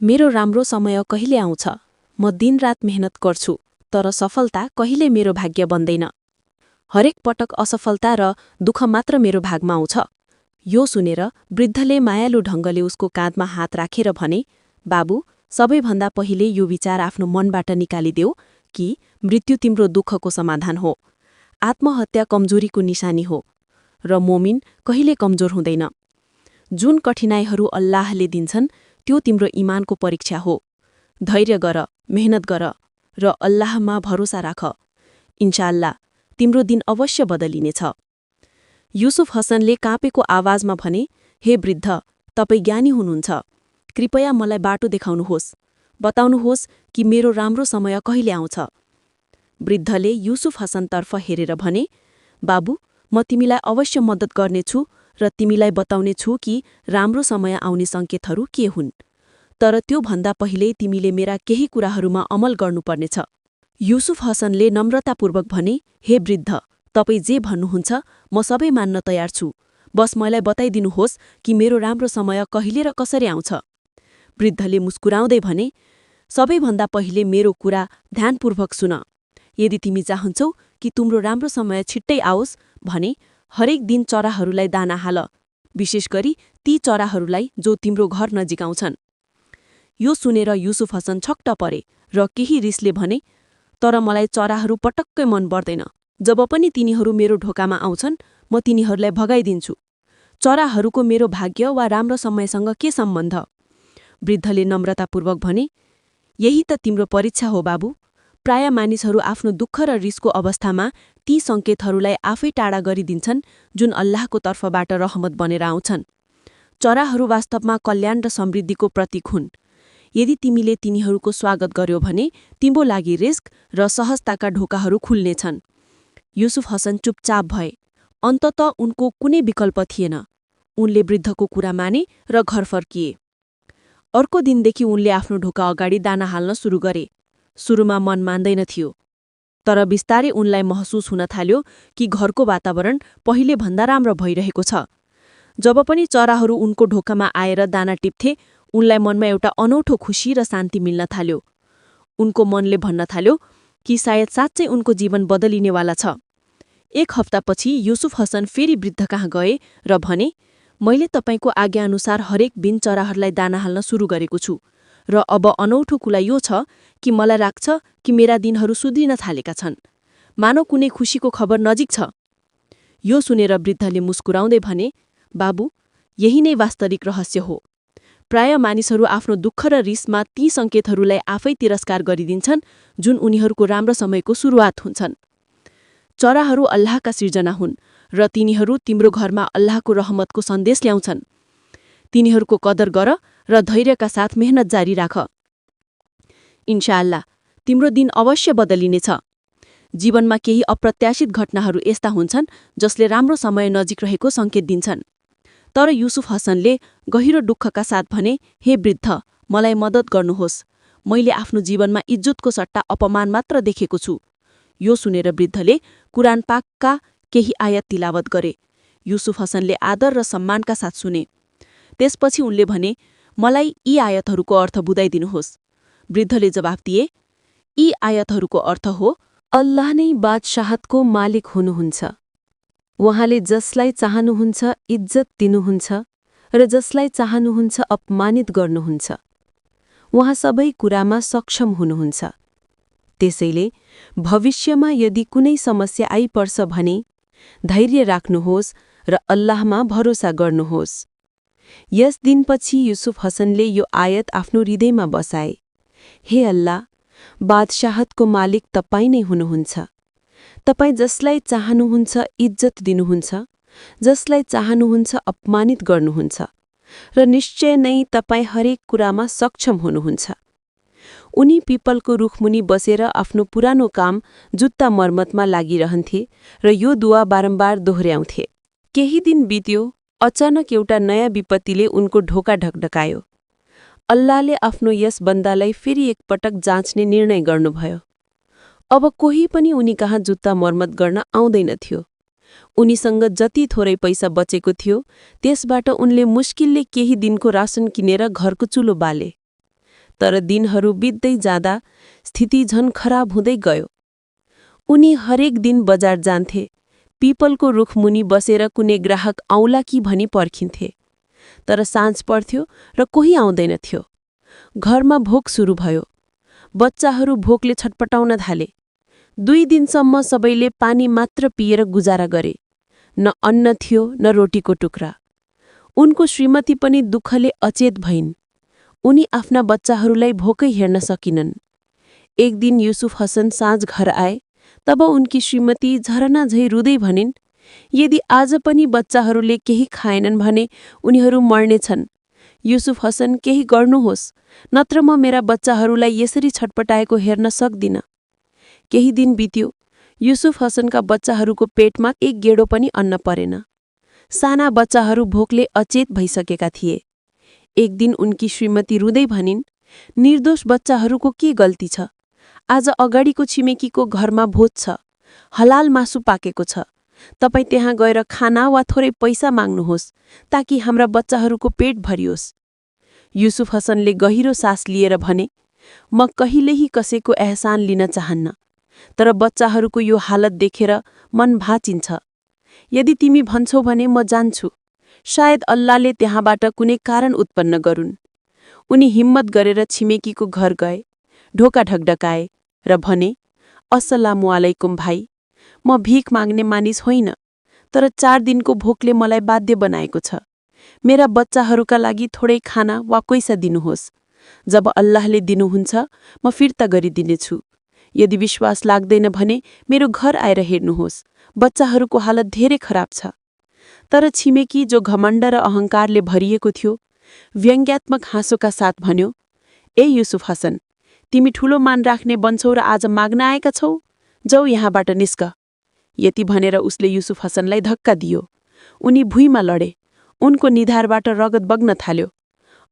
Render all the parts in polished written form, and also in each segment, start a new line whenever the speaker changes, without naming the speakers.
मेरो राम्रो समय कहिले आउँछ? म दिनरात मेहनत गर्छु, तर सफलता कहिले मेरो भाग्य बन्दैन। हरेक पटक असफलता र दुःख मात्र मेरो भागमा आउँछ। यो सुनेर वृद्धले मायालु ढङ्गले उसको काँधमा हात राखेर भने, बाबु, सबैभन्दा पहिले यो विचार आफ्नो मनबाट निकालिदेऊ कि मृत्यु तिम्रो दुःखको समाधान हो। आत्महत्या कमजोरीको निशानी हो र मोमिन कहिले कमजोर हुँदैन। जुन कठिनाइहरू अल्लाहले दिन्छन् त्यो तिम्रो इमानको परीक्षा हो। धैर्य गर, मेहनत गर र अल्लाहमा भरोसा राख। इन्शाअल्लाह तिम्रो दिन अवश्य बदलिनेछ। युसुफ हसनले काँपेको आवाजमा भने, हे वृद्ध, तपाईँ ज्ञानी हुनुहुन्छ। कृपया मलाई बाटो देखाउनुहोस्। बताउनुहोस् कि मेरो राम्रो समय कहिले आउँछ। वृद्धले युसुफ हसनतर्फ हेरेर भने, बाबु, म तिमीलाई अवश्य मद्दत गर्नेछु र तिमीलाई बताउनेछु कि राम्रो समय आउने सङ्केतहरू के हुन्। तर त्यो भन्दा पहिले तिमीले मेरा केही कुराहरूमा अमल गर्नुपर्नेछ। युसुफ हसनले नम्रतापूर्वक भने, हे वृद्ध, तपाईँ जे भन्नुहुन्छ म सबै मान्न तयार छु। बस मलाई बताइदिनुहोस् कि मेरो राम्रो समय कहिले र कसरी आउँछ। वृद्धले मुस्कुराउँदै भने, सबैभन्दा पहिले मेरो कुरा ध्यानपूर्वक सुन। यदि तिमी चाहन्छौ कि तिम्रो राम्रो समय छिट्टै आओस् भने हरेक दिन चराहरूलाई दाना हाल, विशेष गरी ती चराहरूलाई जो तिम्रो घर नजिक आउँछन्। यो सुनेर युसुफ हसन छक्क परे र केही रिसले भने, तर मलाई चराहरू पटक्कै मन पर्दैन। जब पनि तिनीहरू मेरो ढोकामा आउँछन् म तिनीहरूलाई भगाइदिन्छु। चराहरूको मेरो भाग्य वा राम्रो समयसँग के सम्बन्ध? वृद्धले नम्रतापूर्वक भने, यही त तिम्रो परीक्षा हो बाबु। प्राय मानिसहरू आफ्नो दुःख र रिसको अवस्थामा ती सङ्केतहरूलाई आफै टाढा गरिदिन्छन् जुन अल्लाहको तर्फबाट रहमत बनेर आउँछन्। चराहरू वास्तवमा कल्याण र समृद्धिको प्रतीक हुन्। यदि तिमीले तिनीहरूको स्वागत गर्यो भने तिम्रो लागि रिस्क र सहजताका ढोकाहरू खुल्नेछन्। युसुफ हसन चुपचाप भए। अन्ततः उनको कुनै विकल्प थिएन। उनले वृद्धको कुरा माने र घर फर्किए। अर्को दिनदेखि उनले आफ्नो ढोका अगाडि दाना हाल्न सुरु गरे। सुरुमा मन मान्दैन थियो, तर बिस्तारै उनलाई महसुस हुन थाल्यो कि घरको वातावरण पहिले भन्दा राम्रो भइरहेको छ। जब पनि चराहरू उनको ढोकामा आएर दाना टिप्थे, उनलाई मनमा एउटा अनौठो खुसी र शान्ति मिल्न थाल्यो। उनको मनले भन्न थाल्यो कि सायद साँच्चै उनको जीवन बदलिनेवाला छ। एक हप्तापछि युसुफ हसन फेरि वृद्ध कहाँ गए र भने, मैले तपाईँको आज्ञाअनुसार हरेक दिन चराहरूलाई दाना हाल्न सुरु गरेको छु र अब अनौठो कुरा यो छ कि मलाई लाग्छ कि मेरा दिनहरू सुध्रिन थालेका छन्। मानव कुनै खुसीको खबर नजिक छ। यो सुनेर वृद्धले मुस्कुराउँदै भने, बाबु, यही नै वास्तविक रहस्य हो। प्राय मानिसहरू आफ्नो दुःख र रिसमा ती सङ्केतहरूलाई आफै तिरस्कार गरिदिन्छन् जुन उनीहरूको राम्रो समयको सुरुवात हुन्छन्। चराहरू अल्लाहका सिर्जना हुन् र तिनीहरू तिम्रो घरमा अल्लाहको रहमतको सन्देश ल्याउँछन्। तिनीहरूको कदर गर र धैर्यका साथ मेहनत जारी राख। इन्शाअल्लाह तिम्रो दिन अवश्य बदलिनेछ। जीवनमा केही अप्रत्याशित घटनाहरू यस्ता हुन्छन् जसले राम्रो समय नजिक रहेको सङ्केत दिन्छन्। तर युसुफ हसनले गहिरो दुःखका साथ भने, हे वृद्ध, मलाई मद्दत गर्नुहोस्। मैले आफ्नो जीवनमा इज्जतको सट्टा अपमान मात्र देखेको छु। यो सुनेर वृद्धले कुरान पाकका केही आयत तिलावत गरे। युसुफ हसनले आदर र सम्मानका साथ सुने। त्यसपछि उनले भने, मलाई यी आयतहरूको अर्थ बुझाइदिनुहोस्। वृद्धले जवाफ दिए, यी आयतहरूको अर्थ हो, अल्लाह नै बादशाहतको मालिक हुनुहुन्छ। उहाँले जसलाई चाहनुहुन्छ इज्जत दिनुहुन्छ र जसलाई चाहनुहुन्छ अपमानित गर्नुहुन्छ। उहाँ सबै कुरामा सक्षम हुनुहुन्छ। त्यसैले भविष्यमा यदि कुनै समस्या आइपर्छ भने धैर्य राख्नुहोस् र अल्लाहमा भरोसा गर्नुहोस्। यस दिनपछि युसुफ हसनले यो आयत आफ्नो हृदयमा बसाए। हे अल्लाह, बादशाहतको मालिक तपाईँ नै हुनुहुन्छ। तपाईँ जसलाई चाहनुहुन्छ इज्जत दिनुहुन्छ, जसलाई चाहनुहुन्छ अपमानित गर्नुहुन्छ र निश्चय नै तपाईँ हरेक कुरामा सक्षम हुनुहुन्छ। उनी पिपलको रुखमुनि बसेर आफ्नो पुरानो काम जुत्ता मर्मतमा लागिरहन्थे र यो दुआ बारम्बार दोहोर्याउँथे। केही दिन बित्यो, अचानक एउटा नयाँ विपत्तिले उनको ढोका ढकढकायो। अल्लाहले आफ्नो यस बन्दालाई फेरि एकपटक जाँच्ने निर्णय गर्नुभयो। अब कोही पनि उनी कहाँ जुत्ता मर्मत गर्न आउँदैनथ्यो। उनीसँग जति थोरै पैसा बचेको थियो त्यसबाट उनले मुस्किलले केही दिनको रासन किनेर घरको चुलो बाले। तर दिनहरू बित्दै जाँदा स्थिति झन खराब हुँदै गयो। उनी हरेक दिन बजार जान्थे, पिपलको रुखमुनि बसेर कुनै ग्राहक आउला कि भनी पर्खिन्थे। तर साँझ पर्थ्यो र कोही आउँदैनथ्यो। घरमा भोक सुरु भयो। बच्चाहरू भोकले छटपटाउन थाले। 2 दिनसम्म सबैले पानी मात्र पिएर गुजारा गरे। न अन्न थियो न रोटीको टुक्रा। उनको श्रीमती पनि दुःखले अचेत भइन्। उनी आफ्ना बच्चाहरूलाई भोकै हेर्न सकिनन्। एक दिन युसुफ हसन साँझ घर आए, तब उनकी श्रीमती झरनाझै रुँदै भनिन्, यदि आज पनि बच्चाहरूले केही खाएनन् भने उनीहरू मर्नेछन्। युसुफ हसन केही गर्नुहोस्, नत्र म मेरा बच्चाहरूलाई यसरी छटपटाएको हेर्न सक्दिन। केही दिन बित्यो। युसुफ हसनका बच्चाहरूको पेटमा एक गेडो पनि अन्न परेन। साना बच्चाहरू भोकले अचेत भइसकेका थिए। एक दिन उनकी श्रीमती रुँदै भनिन्, निर्दोष बच्चाहरूको के गल्ती छ? आज अगाडिको छिमेकीको घरमा भोज छ। हलाल मासु पाकेको छ। तपाईँ त्यहाँ गएर खाना वा थोरै पैसा माग्नुहोस्, ताकि हाम्रा बच्चाहरूको पेट भरियोस्। युसुफ हसनले गहिरो सास लिएर भने, म कहिल्यै कसैको एहसान लिन चाहन्न, तर बच्चाहरूको यो हालत देखेर मन भाँचिन्छ। यदि तिमी भन्छौ भने म जान्छु। सायद अल्लाहले त्यहाँबाट कुनै कारण उत्पन्न गरून्। उनी हिम्मत गरेर छिमेकीको घर गए, ढोका ढकढकाए र भने, अस्सलामु अलैकुम भाइ, म भिख माग्ने मानिस होइन, तर 4 दिनको भोकले मलाई बाध्य बनाएको छ। मेरा बच्चाहरूका लागि थोरै खाना वा पैसा दिनुहोस्। जब अल्लाहले दिनुहुन्छ म फिर्ता गरिदिनेछु। यदि विश्वास लाग्दैन भने मेरो घर आएर हेर्नुहोस्। बच्चाहरूको हालत धेरै खराब छ। तर छिमेकी, जो घमण्ड र अहङ्कारले भरिएको थियो, व्यङ्ग्यात्मक हाँसोका साथ भन्यो, ए युसुफ हसन, तिमी ठूलो मान राख्ने बन्छौ र आज माग्न आएका छौ? जाऊ यहाँबाट निस्क। यति भनेर उसले युसुफ हसनलाई धक्का दियो। उनी भुइँमा लडे। उनको निधारबाट रगत बग्न थाल्यो।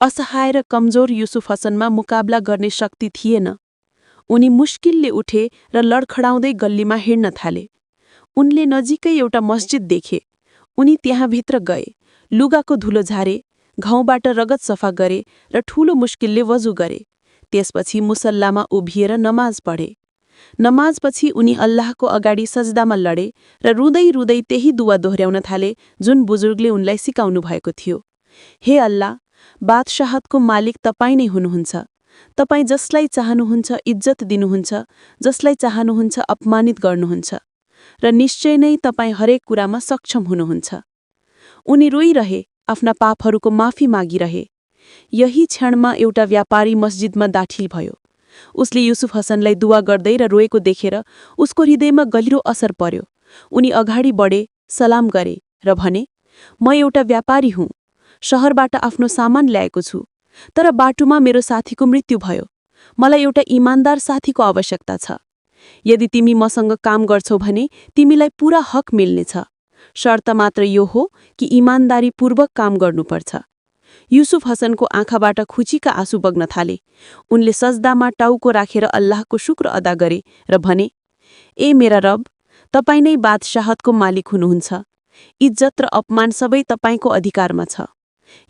असहाय र कमजोर युसुफ हसनमा मुकाबला गर्ने शक्ति थिएन। उनी मुस्किलले उठे र लडखडाउँदै गल्लीमा हिँड्न थाले। उनले नजिकै एउटा मस्जिद देखे। उनी त्यहाँभित्र गए, लुगाको धुलो झारे, घाउबाट रगत सफा गरे र ठूलो मुस्किलले वजु गरे। त्यसपछि मुसल्लामा उभिएर नमाज पढे। नमाजपछि उनी अल्लाहको अगाडि सजदामा लडे र रुँदै रुँदै त्यही दुआ दोहोर्याउन थाले जुन बुजुर्गले उनलाई सिकाउनु भएको थियो। हे अल्लाह, बादशाहतको मालिक तपाईँ नै हुनुहुन्छ। तपाईँ जसलाई चाहनुहुन्छ इज्जत दिनुहुन्छ, जसलाई चाहनुहुन्छ अपमानित गर्नुहुन्छ, र निश्चय नै तपाईँ हरेक कुरामा सक्षम हुनुहुन्छ। उनी रोइरहे, आफ्ना पापहरूको माफी मागिरहे। यही क्षणमा एउटा व्यापारी मस्जिदमा दाखिल भयो। उसले युसुफ हसनलाई दुआ गर्दै र रोएको देखेर उसको हृदयमा गहिरो असर पर्यो। उनी अगाडि बढे, सलाम गरे र भने, म एउटा व्यापारी हुँ। शहरबाट आफ्नो सामान ल्याएको छु, तर बाटोमा मेरो साथीको मृत्यु भयो। मलाई एउटा इमानदार साथीको आवश्यकता छ। यदि तिमी मसँग काम गर्छौ भने तिमीलाई पूरा हक मिल्नेछ। शर्त मात्र यो हो कि इमानदारीपूर्वक काम गर्नुपर्छ। युसुफ हसनको आँखाबाट खुसीका आँसु बग्न थाले। उनले सजदामा टाउको राखेर अल्लाहको शुक्र अदा गरे र भने, ए मेरा रब, तपाईँ नै बादशाहतको मालिक हुनुहुन्छ। इज्जत र अपमान सबै तपाईँको अधिकारमा छ।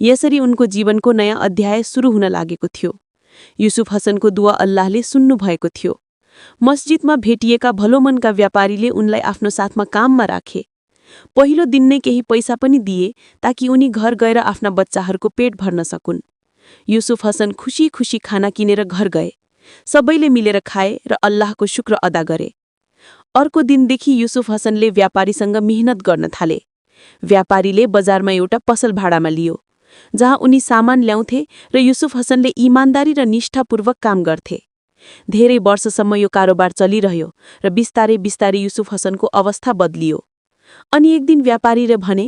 यसरी उनको जीवनको नयाँ अध्याय सुरु हुन लागेको थियो। युसुफ हसनको दुआ अल्लाहले सुन्नु भएको थियो। मस्जिदमा भेटिएका भलोमनका व्यापारीले उनलाई आफ्नो साथमा काममा राखे। पहिलो दिन नै केही पैसा पनि दिए ताकि उनी घर गएर आफ्ना बच्चाहरूको पेट भर्न सकुन्। युसुफ हसन खुसी खुसी खाना किनेर घर गए। सबैले मिलेर खाए र अल्लाहको शुक्र अदा गरे। अर्को दिनदेखि युसुफ हसनले व्यापारीसँग मिहिनेत गर्न थाले। व्यापारीले बजारमा एउटा पसल भाडामा लियो, जहाँ उनी सामान ल्याउँथे र युसुफ हसनले इमानदारी र निष्ठापूर्वक काम गर्थे। धेरै वर्षसम्म यो कारोबार चलिरह्यो र बिस्तारै बिस्तारै युसुफ हसनको अवस्था बदलियो। अनि एक दिन व्यापारीले भने,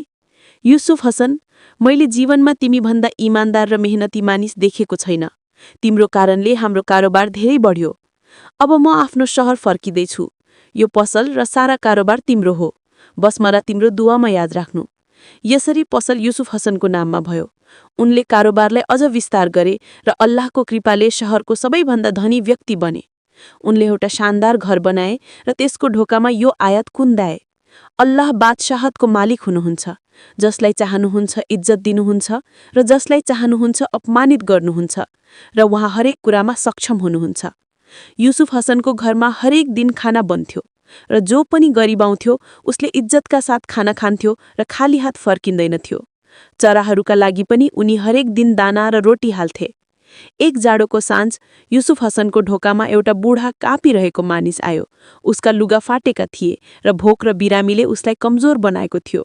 युसुफ हसन, मैले जीवनमा तिमीभन्दा इमानदार र मेहनती मानिस देखेको छैन। तिम्रो कारणले हाम्रो कारोबार धेरै बढ्यो। अब म आफ्नो शहर फर्किँदैछु। यो पसल र सारा कारोबार तिम्रो हो। बस मलाई तिम्रो दुआमा याद राख्नु। यसरी पसल युसुफ हसनको नाममा भयो। उनले कारोबारलाई अझ विस्तार गरे र अल्लाहको कृपाले शहरको सबैभन्दा धनी व्यक्ति बने। उनले एउटा शानदार घर बनाए र त्यसको ढोकामा यो आयत कुन्दाए, अल्लाह बादशाहतको मालिक हुनुहुन्छ, जसलाई चाहनुहुन्छ इज्जत दिनुहुन्छ र जसलाई चाहनुहुन्छ अपमानित गर्नुहुन्छ, र उहाँ हरेक कुरामा सक्षम हुनुहुन्छ। युसुफ हसनको घरमा हरेक दिन खाना बन्थ्यो र जो पनि गरिब आउँथ्यो उसले इज्जतका साथ खाना खान्थ्यो र खाली हात फर्किँदैनथ्यो। चराहरूका लागि पनि उनी हरेक दिन दाना र रोटी हाल्थे। एक जाडोको साँझ युसुफ हसनको ढोकामा एउटा बुढा काँपिरहेको मानिस आयो। उसका लुगा फाटेका थिए र भोक र बिरामीले उसलाई कमजोर बनाएको थियो।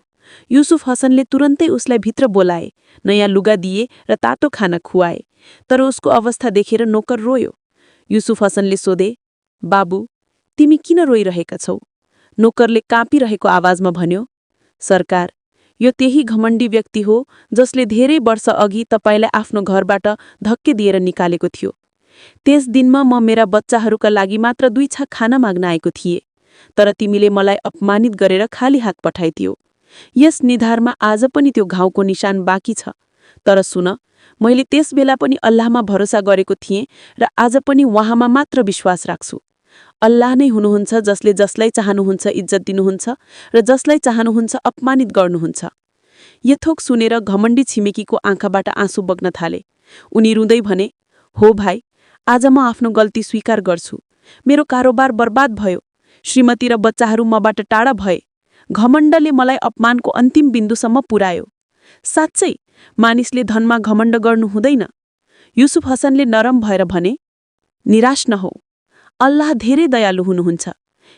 युसुफ हसनले तुरन्तै उसलाई भित्र बोलाए, नयाँ लुगा दिए र तातो खाना खुवाए। तर उसको अवस्था देखेर नोकर रोयो। युसुफ हसनले सोधे, बाबु, तिमी किन रोइरहेका छौ? नोकरले काँपिरहेको आवाजमा भन्यो, सरकार, यो त्यही घमण्डी व्यक्ति हो जसले धेरै वर्ष अघि तपाईलाई आफ्नो घरबाट धक्के दिएर निकालेको थियो। त्यस दिनमा म मेरा बच्चाहरूका लागि मात्र 2 छाक खाना माग्न आएको थिएँ, तर तिमीले मलाई अपमानित गरेर खाली हात पठाइदियो। यस निधारमा आज पनि त्यो घाउको निशान बाँकी छ। तर सुन, मैले त्यस बेला पनि अल्लाहमा भरोसा गरेको थिएँ र आज पनि उहाँमा मात्र विश्वास राख्छु। अल्लाह नै हुनुहुन्छ जसले जसलाई चाहनुहुन्छ इज्जत दिनुहुन्छ र जसलाई चाहनुहुन्छ अपमानित गर्नुहुन्छ। यथोक सुनेर घमण्डी छिमेकीको आँखाबाट आँसु बग्न थाले। उनी रुँदै भने, हो भाइ, आज म आफ्नो गल्ती स्वीकार गर्छु। मेरो कारोबार बर्बाद भयो, श्रीमती र बच्चाहरू मबाट टाढा भए। घमण्डले मलाई अपमानको अन्तिम बिन्दुसम्म पुर्यायो। साँच्चै मानिसले धनमा घमण्ड गर्नु हुँदैन। युसुफ हसनले नरम भएर भने, निराश नहौ, अल्लाह धेरै दयालु हुनुहुन्छ।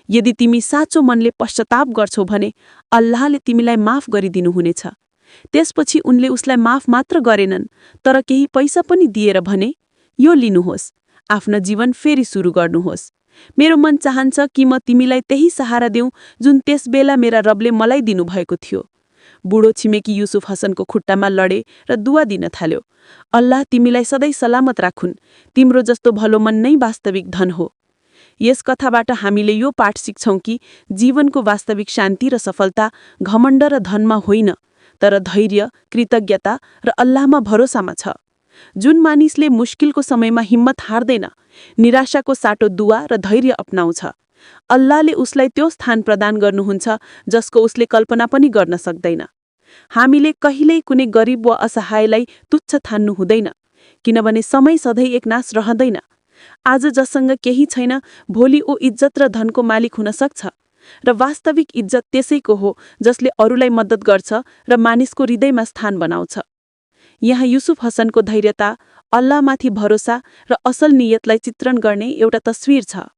यदि तिमी साँचो मनले पश्चाताप गर्छौ भने अल्लाहले तिमीलाई माफ गरिदिनुहुनेछ। त्यसपछि उनले उसलाई माफ मात्र गरेनन्, तर केही पैसा पनि दिएर भने, यो लिनुहोस्, आफ्नो जीवन फेरि सुरु गर्नुहोस्। मेरो मन चाहन्छ कि म तिमीलाई त्यही सहारा देऊ जुन त्यस बेला मेरा रबले मलाई दिनुभएको थियो। बुढो छिमेकी युसुफ हसनको खुट्टामा लडे र दुआ दिन थाल्यो, अल्लाह तिमीलाई सधैँ सलामत राखुन्, तिम्रो जस्तो भलो मन नै वास्तविक धन हो। यस कथाबाट हामीले यो पाठ सिक्छौं कि जीवनको वास्तविक शान्ति र सफलता घमण्ड र धनमा होइन, तर धैर्य, कृतज्ञता र अल्लाहमा भरोसामा छ। जुन मानिसले मुश्किलको समयमा हिम्मत हार्दैन, निराशाको साटो दुआ र धैर्य अपनाउँछ, अल्लाहले उसलाई त्यो स्थान प्रदान गर्नुहुन्छ जसको उसले कल्पना पनि गर्न सक्दैन। हामीले कहिल्यै कुनै गरिब वा असहायलाई तुच्छ ठान्नु हुँदैन, किनभने समय सधैँ एकनाश रहँदैन। आज जससँग केही छैन, भोलि ऊ इज्जत र धनको मालिक हुन सक्छ, र वास्तविक इज्जत त्यसैको हो जसले अरूलाई मद्दत गर्छ र मानिसको हृदयमा स्थान बनाउँछ। यहाँ युसुफ हसनको धैर्यता, अल्लाहमाथि भरोसा र असल नियतलाई चित्रण गर्ने एउटा तस्विर छ।